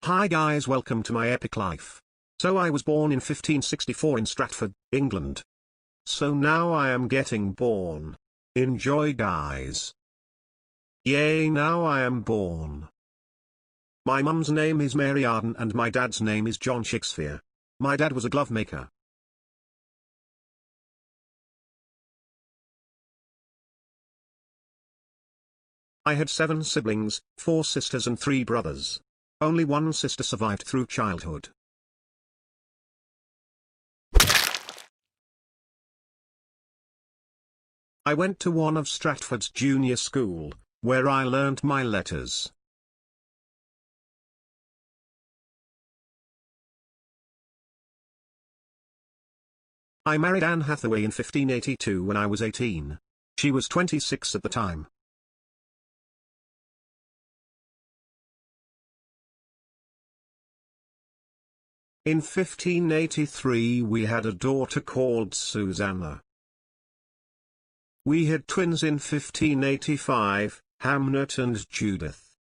Hi guys, welcome to my epic life. So I was born in 1564 in Stratford, England. So now I am getting born. Enjoy guys. Yay, now I am born. My mum's name is Mary Arden and my dad's name is John Shakespeare. My dad was a glove maker. I had 7 siblings, 4 sisters and 3 brothers. Only one sister survived through childhood. I went to one of Stratford's junior school, where I learnt my letters. I married Anne Hathaway in 1582 when I was 18. She was 26 at the time. In 1583 we had a daughter called Susanna. We had twins in 1585, Hamnet and Judith.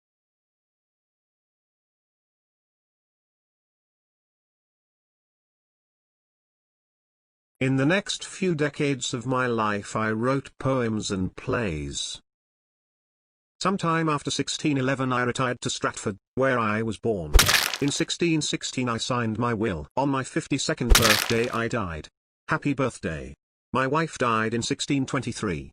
In the next few decades of my life I wrote poems and plays. Sometime after 1611 I retired to Stratford, where I was born. In 1616 I signed my will. On my 52nd birthday I died. Happy birthday. My wife died in 1623.